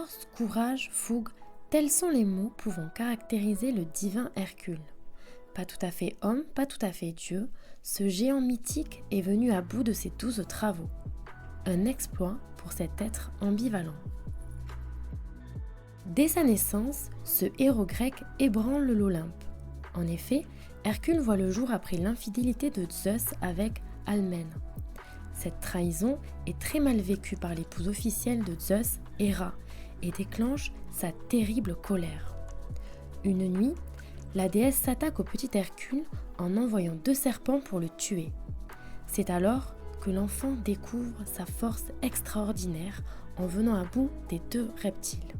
Force, courage, fougue, tels sont les mots pouvant caractériser le divin Hercule. Pas tout à fait homme, pas tout à fait Dieu, ce géant mythique est venu à bout de ses 12 travaux. Un exploit pour cet être ambivalent. Dès sa naissance, ce héros grec ébranle l'Olympe. En effet, Hercule voit le jour après l'infidélité de Zeus avec Alcmène. Cette trahison est très mal vécue par l'épouse officielle de Zeus, Héra, et déclenche sa terrible colère. Une nuit, la déesse s'attaque au petit Hercule en envoyant 2 serpents pour le tuer. C'est alors que l'enfant découvre sa force extraordinaire en venant à bout des 2 reptiles.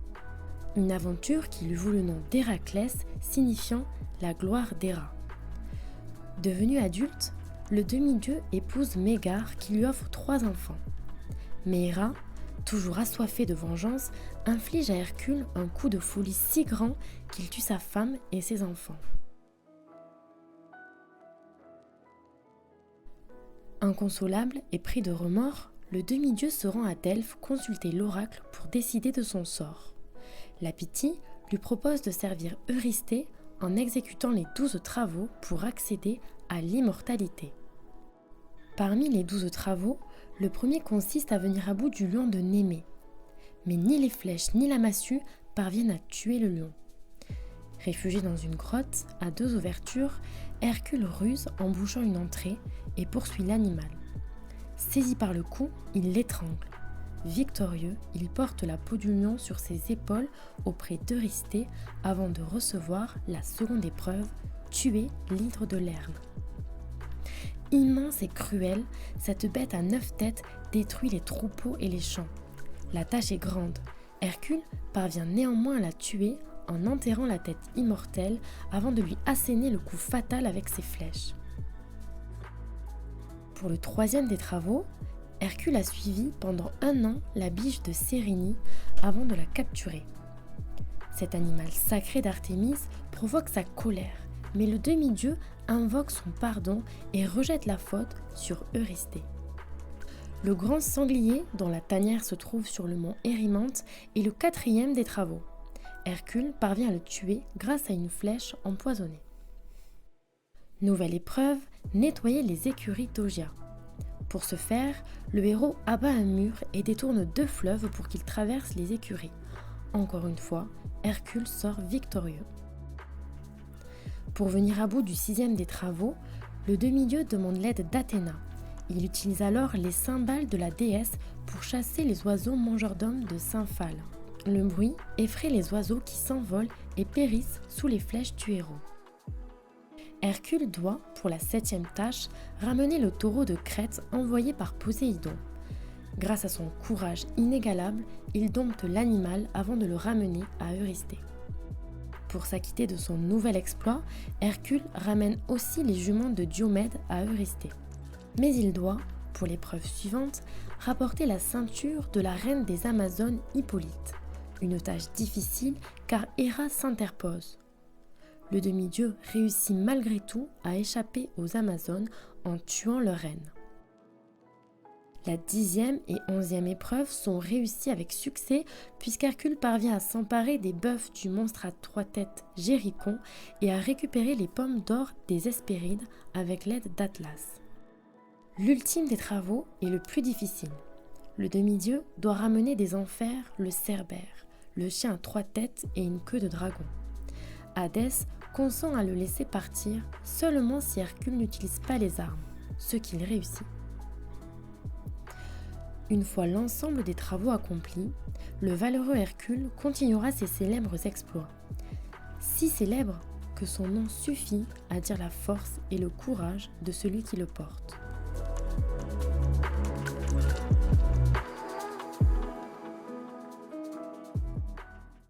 Une aventure qui lui vaut le nom d'Héraclès, signifiant la gloire d'Héra. Devenu adulte, le demi-dieu épouse Mégare qui lui offre 3 enfants. Mais Héra, toujours assoiffée de vengeance, inflige à Hercule un coup de folie si grand qu'il tue sa femme et ses enfants. Inconsolable et pris de remords, le demi-dieu se rend à Delphes consulter l'oracle pour décider de son sort. La Pythie lui propose de servir Eurysthée en exécutant les 12 travaux pour accéder à l'immortalité. Parmi les 12 travaux, le premier consiste à venir à bout du lion de Némée. Mais ni les flèches ni la massue parviennent à tuer le lion. Réfugié dans une grotte à 2 ouvertures, Hercule ruse en bouchant une entrée et poursuit l'animal. Saisi par le cou, il l'étrangle. Victorieux, il porte la peau du lion sur ses épaules auprès d'Eurysthée avant de recevoir la seconde épreuve, tuer l'hydre de Lerne. Immense et cruelle, cette bête à 9 têtes détruit les troupeaux et les champs. La tâche est grande. Hercule parvient néanmoins à la tuer en enterrant la tête immortelle avant de lui asséner le coup fatal avec ses flèches. Pour le 3e des travaux, Hercule a suivi pendant 1 an la biche de Sérénie avant de la capturer. Cet animal sacré d'Artémis provoque sa colère, mais le demi-dieu invoque son pardon et rejette la faute sur Eurysthée. Le grand sanglier, dont la tanière se trouve sur le mont Érymanthe, est le 4e des travaux. Hercule parvient à le tuer grâce à une flèche empoisonnée. Nouvelle épreuve, nettoyer les écuries d'Augia. Pour ce faire, le héros abat un mur et détourne 2 fleuves pour qu'ils traversent les écuries. Encore une fois, Hercule sort victorieux. Pour venir à bout du 6e des travaux, le demi-dieu demande l'aide d'Athéna. Il utilise alors les cymbales de la déesse pour chasser les oiseaux mangeurs d'hommes de Stymphale. Le bruit effraie les oiseaux qui s'envolent et périssent sous les flèches du héros. Hercule doit, pour la 7e tâche, ramener le taureau de Crète envoyé par Poséidon. Grâce à son courage inégalable, il dompte l'animal avant de le ramener à Eurysthée. Pour s'acquitter de son nouvel exploit, Hercule ramène aussi les juments de Diomède à Eurysthée. Mais il doit, pour l'épreuve suivante, rapporter la ceinture de la reine des Amazones Hippolyte. Une tâche difficile car Héra s'interpose. Le demi-dieu réussit malgré tout à échapper aux Amazones en tuant leur reine. La 10e et 11e épreuves sont réussies avec succès puisqu'Hercule parvient à s'emparer des bœufs du monstre à 3 têtes Géricon et à récupérer les pommes d'or des Hespérides avec l'aide d'Atlas. L'ultime des travaux est le plus difficile. Le demi-dieu doit ramener des enfers le Cerbère, le chien à 3 têtes et une queue de dragon. Hadès consent à le laisser partir seulement si Hercule n'utilise pas les armes, ce qu'il réussit. Une fois l'ensemble des travaux accomplis, le valeureux Hercule continuera ses célèbres exploits. Si célèbres que son nom suffit à dire la force et le courage de celui qui le porte.